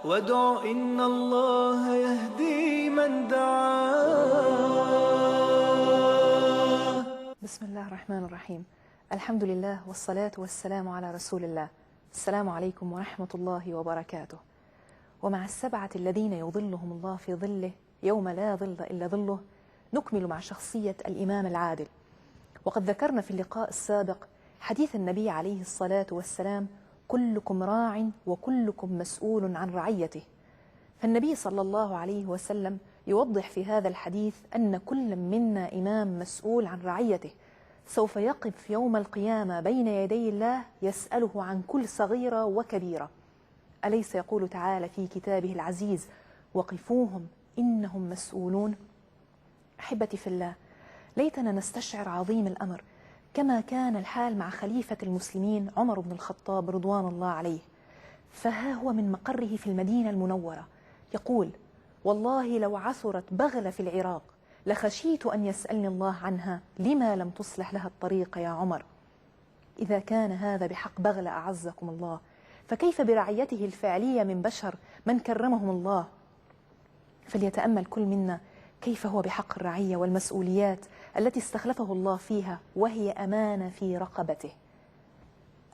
وادع إن الله يهدي من دعا. بسم الله الرحمن الرحيم. الحمد لله والصلاة والسلام على رسول الله. السلام عليكم ورحمة الله وبركاته. ومع السبعة الذين يظلهم الله في ظله يوم لا ظل إلا ظله، نكمل مع شخصية الإمام العادل. وقد ذكرنا في اللقاء السابق حديث النبي عليه الصلاة والسلام: كلكم راع وكلكم مسؤول عن رعيته. فالنبي صلى الله عليه وسلم يوضح في هذا الحديث أن كل منا إمام مسؤول عن رعيته، سوف يقف يوم القيامة بين يدي الله يسأله عن كل صغيرة وكبيرة. أليس يقول تعالى في كتابه العزيز: وقفوهم إنهم مسؤولون؟ أحبتي في الله، ليتنا نستشعر عظيم الأمر كما كان الحال مع خليفة المسلمين عمر بن الخطاب رضوان الله عليه. فها هو من مقره في المدينة المنورة يقول: والله لو عثرت بغلة في العراق لخشيت أن يسألني الله عنها، لما لم تصلح لها الطريق يا عمر؟ إذا كان هذا بحق بغلة أعزكم الله، فكيف برعيته الفعلية من بشر من كرمهم الله؟ فليتأمل كل منا كيف هو بحق الرعية والمسؤوليات التي استخلفه الله فيها، وهي أمانة في رقبته.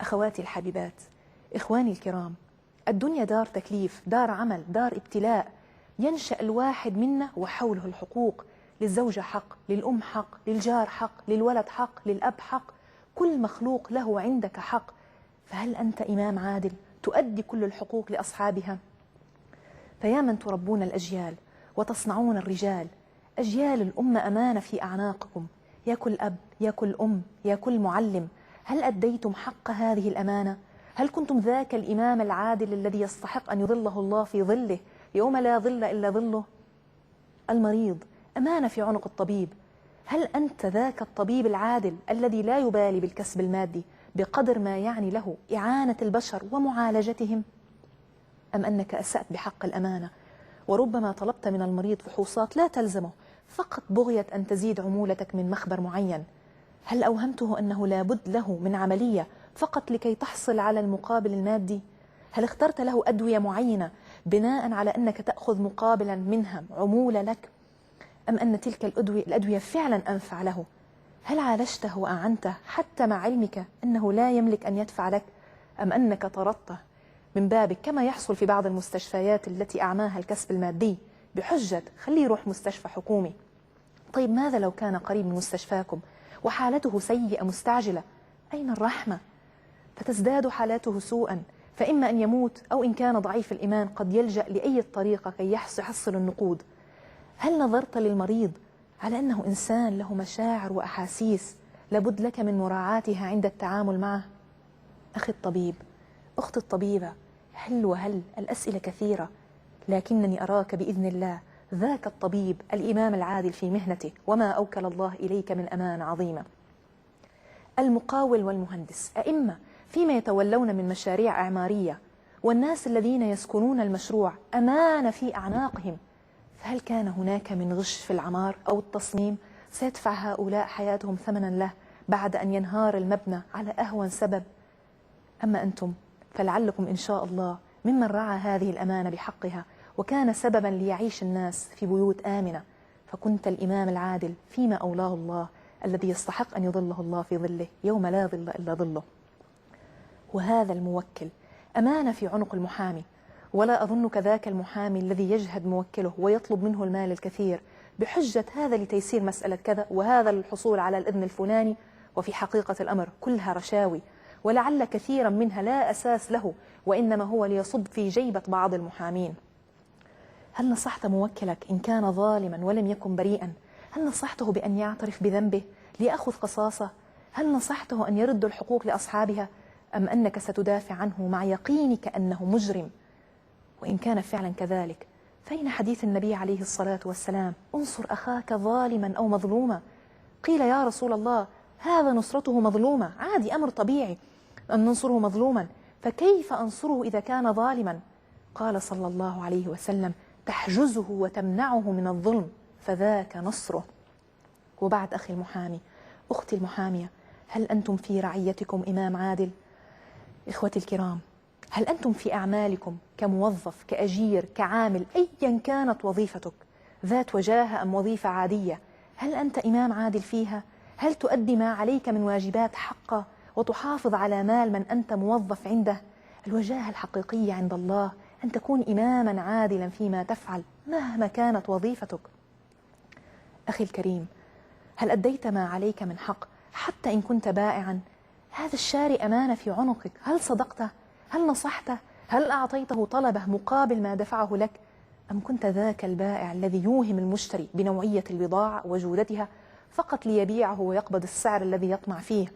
أخواتي الحبيبات، إخواني الكرام، الدنيا دار تكليف، دار عمل، دار ابتلاء. ينشأ الواحد منا وحوله الحقوق: للزوجة حق، للأم حق، للجار حق، للولد حق، للأب حق، كل مخلوق له عندك حق. فهل أنت إمام عادل تؤدي كل الحقوق لأصحابها؟ فيا من تربون الأجيال وتصنعون الرجال، أجيال الأمة أمانة في أعناقكم. يا كل أب، يا كل أم، يا كل معلم، هل أديتم حق هذه الأمانة؟ هل كنتم ذاك الإمام العادل الذي يستحق أن يظله الله في ظله يوم لا ظل إلا ظله؟ المريض أمانة في عنق الطبيب. هل أنت ذاك الطبيب العادل الذي لا يبالي بالكسب المادي بقدر ما يعني له إعانة البشر ومعالجتهم؟ أم أنك أسأت بحق الأمانة وربما طلبت من المريض فحوصات لا تلزمه فقط بغية أن تزيد عمولتك من مخبر معين؟ هل أوهمته أنه لابد له من عملية فقط لكي تحصل على المقابل المادي؟ هل اخترت له أدوية معينة بناء على أنك تأخذ مقابلا منها عمولة لك؟ أم أن تلك الأدوية فعلا أنفع له؟ هل عالجته وأعنته حتى مع علمك أنه لا يملك أن يدفع لك؟ أم أنك طردته من بابك كما يحصل في بعض المستشفيات التي أعماها الكسب المادي بحجة خليه يروح مستشفى حكومي؟ طيب ماذا لو كان قريب من مستشفاكم وحالته سيئة مستعجلة؟ أين الرحمة؟ فتزداد حالاته سوءا، فإما أن يموت أو إن كان ضعيف الإيمان قد يلجأ لأي طريقة كي يحصل النقود. هل نظرت للمريض على أنه إنسان له مشاعر وأحاسيس لابد لك من مراعاتها عند التعامل معه؟ أخي الطبيب، أختي الطبيبة، هل الأسئلة كثيرة، لكنني أراك بإذن الله ذاك الطبيب الإمام العادل في مهنته، وما أوكل الله إليك من أمانة عظيمة. المقاول والمهندس أئمة فيما يتولون من مشاريع إعمارية، والناس الذين يسكنون المشروع أمانة في أعناقهم. فهل كان هناك من غش في العمار أو التصميم سيدفع هؤلاء حياتهم ثمنا له بعد أن ينهار المبنى على أهون سبب؟ أما أنتم فلعلكم إن شاء الله ممن رعى هذه الأمانة بحقها وكان سببا ليعيش الناس في بيوت آمنة، فكنت الإمام العادل فيما أولاه الله الذي يستحق أن يظله الله في ظله يوم لا ظل إلا ظله. وهذا الموكل أمانة في عنق المحامي، ولا أظنك ذاك المحامي الذي يجهد موكله ويطلب منه المال الكثير بحجة هذا لتيسير مسألة كذا وهذا للحصول على الإذن الفلاني، وفي حقيقة الأمر كلها رشاوي، ولعل كثيرا منها لا أساس له وإنما هو ليصب في جيبة بعض المحامين. هل نصحت موكلك إن كان ظالما ولم يكن بريئا؟ هل نصحته بأن يعترف بذنبه ليأخذ قصاصه؟ هل نصحته أن يرد الحقوق لأصحابها؟ أم أنك ستدافع عنه مع يقينك أنه مجرم؟ وإن كان فعلا كذلك فأين حديث النبي عليه الصلاة والسلام: انصر أخاك ظالما أو مظلوما؟ قيل يا رسول الله هذا نصرته مظلومة، عادي أمر طبيعي أن ننصره مظلوما، فكيف أنصره إذا كان ظالما؟ قال صلى الله عليه وسلم: تحجزه وتمنعه من الظلم فذاك نصره. وبعد أخي المحامي، أختي المحامية، هل أنتم في رعيتكم إمام عادل؟ إخوتي الكرام، هل أنتم في أعمالكم كموظف، كأجير، كعامل، أيا كانت وظيفتك، ذات وجاهة أم وظيفة عادية؟ هل أنت إمام عادل فيها؟ هل تؤدي ما عليك من واجبات حقه وتحافظ على مال من أنت موظف عنده؟ الوجاهة الحقيقية عند الله أن تكون إماما عادلا فيما تفعل مهما كانت وظيفتك. أخي الكريم، هل أديت ما عليك من حق حتى إن كنت بائعا؟ هذا الشاري أمانة في عنقك، هل صدقته؟ هل نصحته؟ هل أعطيته طلبه مقابل ما دفعه لك؟ أم كنت ذاك البائع الذي يوهم المشتري بنوعية البضاعة وجودتها فقط ليبيعه ويقبض السعر الذي يطمع فيه؟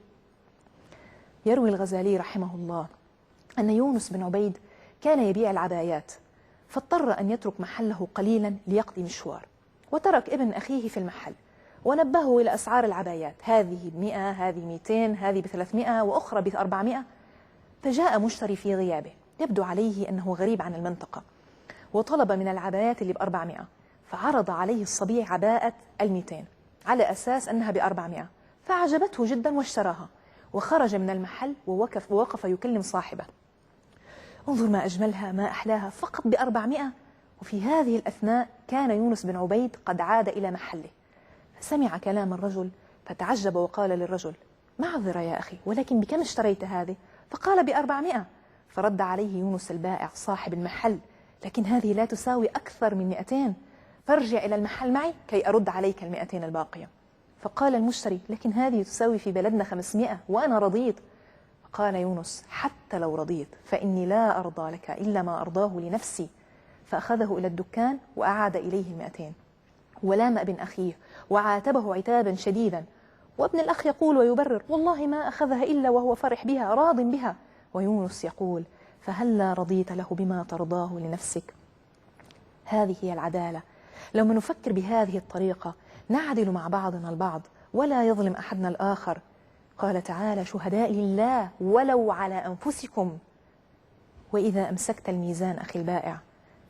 يروي الغزالي رحمه الله أن يونس بن عبيد كان يبيع العبايات، فاضطر أن يترك محله قليلا ليقضي مشوار، وترك ابن أخيه في المحل ونبهه إلى أسعار العبايات، هذه ب100، هذه 200، هذه ب300 وأخرى ب400. فجاء مشتري في غيابه يبدو عليه أنه غريب عن المنطقة، وطلب من العبايات اللي ب400، فعرض عليه الصبي عباءة 200 على أساس أنها ب400، فعجبته جدا واشتراها، وخرج من المحل ووقف يكلم صاحبه: انظر ما أجملها، ما أحلاها، فقط ب400. وفي هذه الأثناء كان يونس بن عبيد قد عاد إلى محله، فسمع كلام الرجل فتعجب وقال للرجل: معذرة يا أخي، ولكن بكم اشتريت هذه؟ فقال ب400. فرد عليه يونس البائع صاحب المحل: لكن هذه لا تساوي أكثر من 200، فارجع إلى المحل معي كي أرد عليك 200 الباقية. فقال المشتري: لكن هذه تساوي في بلدنا 500 وأنا رضيت. قال يونس: حتى لو رضيت فإني لا أرضى لك إلا ما أرضاه لنفسي. فأخذه إلى الدكان وأعاد إليه 200، ولام ابن أخيه وعاتبه عتابا شديدا، وابن الأخ يقول ويبرر: والله ما أخذها إلا وهو فرح بها راض بها. ويونس يقول: فهلا رضيت له بما ترضاه لنفسك. هذه هي العدالة. لما نفكر بهذه الطريقة نعدل مع بعضنا البعض ولا يظلم أحدنا الآخر. قال تعالى: شهداء لله ولو على أنفسكم. وإذا أمسكت الميزان أخي البائع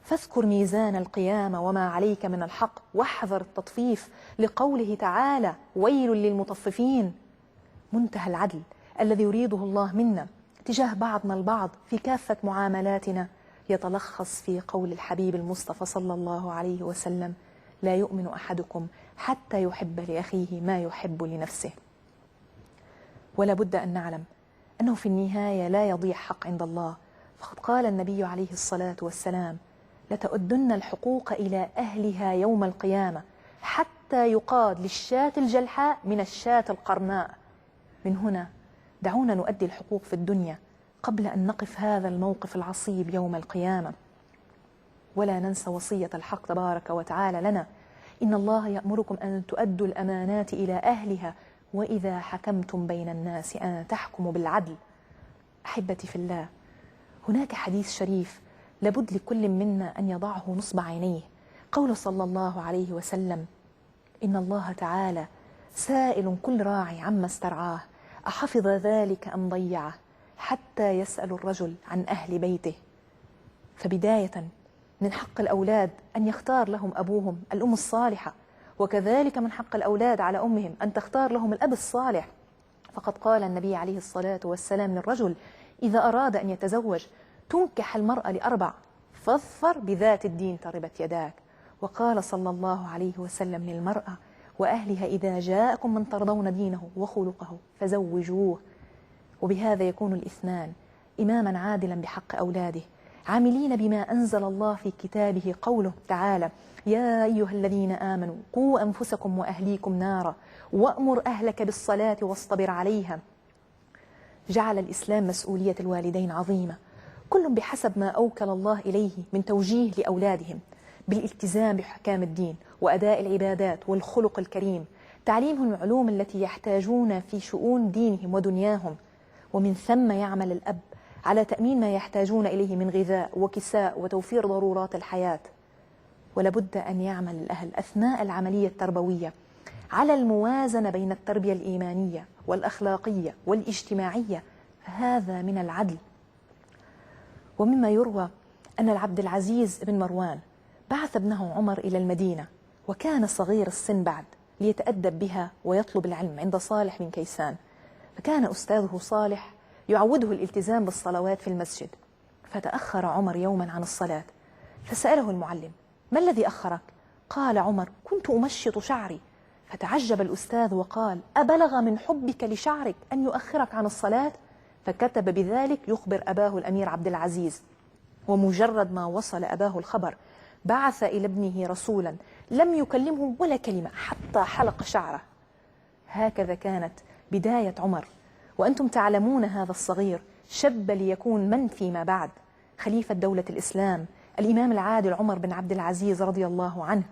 فاذكر ميزان القيامة وما عليك من الحق، واحذر التطفيف، لقوله تعالى: ويل للمطففين. منتهى العدل الذي يريده الله منا تجاه بعضنا البعض في كافة معاملاتنا يتلخص في قول الحبيب المصطفى صلى الله عليه وسلم: لا يؤمن أحدكم حتى يحب لأخيه ما يحب لنفسه. ولا بد أن نعلم أنه في النهاية لا يضيع حق عند الله، فقد قال النبي عليه الصلاة والسلام: لتؤدن الحقوق إلى أهلها يوم القيامة حتى يقاد للشاة الجلحاء من الشاة القرناء. من هنا دعونا نؤدي الحقوق في الدنيا قبل أن نقف هذا الموقف العصيب يوم القيامة. ولا ننسى وصية الحق تبارك وتعالى لنا: إن الله يأمركم أن تؤدوا الأمانات إلى أهلها وإذا حكمتم بين الناس أن تحكموا بالعدل. أحبتي في الله، هناك حديث شريف لابد لكل منا أن يضعه نصب عينيه، قول صلى الله عليه وسلم: إن الله تعالى سائل كل راعي عما استرعاه أحفظ ذلك أم ضيعه، حتى يسأل الرجل عن أهل بيته. فبداية من حق الأولاد أن يختار لهم أبوهم الأم الصالحة، وكذلك من حق الأولاد على أمهم أن تختار لهم الأب الصالح. فقد قال النبي عليه الصلاة والسلام للرجل إذا أراد أن يتزوج: تنكح المرأة ل4، فاظفر بذات الدين تربت يداك. وقال صلى الله عليه وسلم للمرأة وأهلها: إذا جاءكم من ترضون دينه وخلقه فزوجوه. وبهذا يكون الاثنان إماما عادلا بحق أولاده، عاملين بما أنزل الله في كتابه، قوله تعالى: يا أيها الذين آمنوا قوا أنفسكم وأهليكم نارا وأمر أهلك بالصلاة واصطبر عليها. جعل الإسلام مسؤولية الوالدين عظيمة، كل بحسب ما أوكل الله إليه من توجيه لأولادهم بالالتزام بحكام الدين وأداء العبادات والخلق الكريم، تعليمهم العلوم التي يحتاجون في شؤون دينهم ودنياهم، ومن ثم يعمل الأب على تأمين ما يحتاجون إليه من غذاء وكساء وتوفير ضرورات الحياة. ولابد أن يعمل الأهل أثناء العملية التربوية على الموازنة بين التربية الإيمانية والأخلاقية والاجتماعية، فهذا من العدل. ومما يروى أن العبد العزيز بن مروان بعث ابنه عمر إلى المدينة، وكان صغير السن بعد، ليتأدب بها ويطلب العلم عند صالح بن كيسان. فكان أستاذه صالح يعوده الالتزام بالصلوات في المسجد، فتأخر عمر يوما عن الصلاة، فسأله المعلم: ما الذي أخرك؟ قال عمر: كنت أمشط شعري. فتعجب الأستاذ وقال: أبلغ من حبك لشعرك أن يؤخرك عن الصلاة؟ فكتب بذلك يخبر أباه الأمير عبد العزيز. ومجرد ما وصل أباه الخبر بعث إلى ابنه رسولا لم يكلمه ولا كلمة حتى حلق شعره. هكذا كانت بداية عمر، وأنتم تعلمون هذا الصغير شب ليكون من فيما بعد خليفة دولة الإسلام، الإمام العادل عمر بن عبد العزيز رضي الله عنه.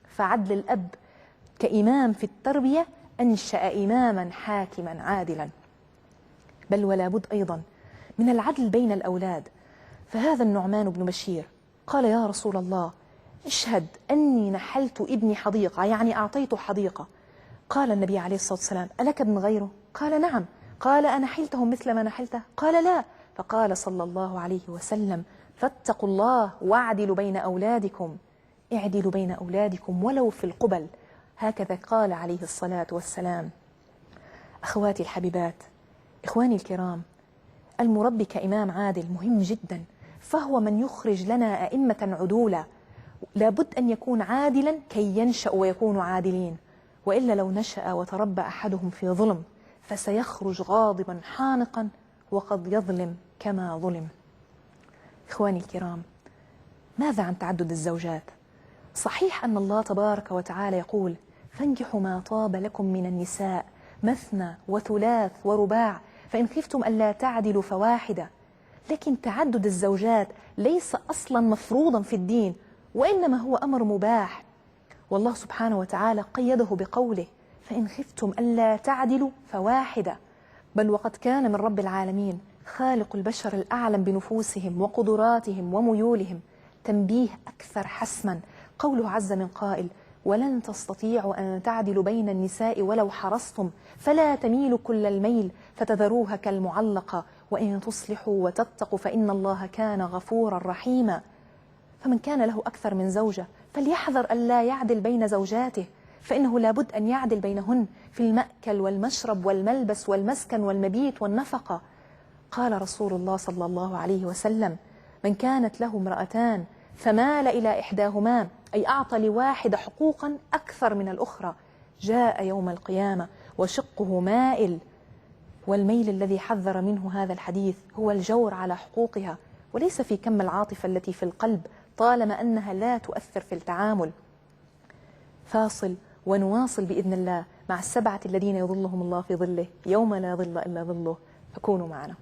فعدل الأب كإمام في التربية أنشأ إماما حاكما عادلا. بل ولا بد أيضا من العدل بين الأولاد. فهذا النعمان بن بشير قال: يا رسول الله، اشهد أني نحلت ابني حديقة، يعني أعطيته حديقة. قال النبي عليه الصلاة والسلام: ألك ابن غيره؟ قال: نعم. قال: أنحلتهم مثل ما نحلته؟ قال: لا. فقال صلى الله عليه وسلم: فاتقوا الله واعدلوا بين أولادكم، اعدلوا بين أولادكم ولو في القبل. هكذا قال عليه الصلاة والسلام. أخواتي الحبيبات، إخواني الكرام، المربي كإمام عادل مهم جدا، فهو من يخرج لنا أئمة عدولا. لابد أن يكون عادلا كي ينشأ ويكونوا عادلين، وإلا لو نشأ وتربى أحدهم في ظلم فسيخرج غاضبا حانقا وقد يظلم كما ظلم. إخواني الكرام، ماذا عن تعدد الزوجات؟ صحيح أن الله تبارك وتعالى يقول: فانكحوا ما طاب لكم من النساء مثنى وثلاث ورباع فإن خفتم ألا تعدلوا فواحدة. لكن تعدد الزوجات ليس أصلا مفروضا في الدين، وإنما هو أمر مباح. والله سبحانه وتعالى قيده بقوله: فإن خفتم ألا تعدلوا فواحدة. بل وقد كان من رب العالمين خالق البشر الأعلم بنفوسهم وقدراتهم وميولهم تنبيه أكثر حسما، قوله عز من قائل: ولن تستطيعوا أن تعدلوا بين النساء ولو حرصتم فلا تميلوا كل الميل فتذروها كالمعلقة وإن تصلحوا وتتقوا فإن الله كان غفورا رحيما. فمن كان له أكثر من زوجة فليحذر ألا يعدل بين زوجاته، فإنه لابد أن يعدل بينهن في المأكل والمشرب والملبس والمسكن والمبيت والنفقة. قال رسول الله صلى الله عليه وسلم: من كانت له امرأتان فمال إلى إحداهما، أي أعطى لواحدة حقوقا أكثر من الأخرى، جاء يوم القيامة وشقه مائل. والميل الذي حذر منه هذا الحديث هو الجور على حقوقها، وليس في كم العاطفة التي في القلب طالما أنها لا تؤثر في التعامل. فاصل ونواصل بإذن الله مع السبعة الذين يظلهم الله في ظله يوم لا ظل إلا ظله، فكونوا معنا.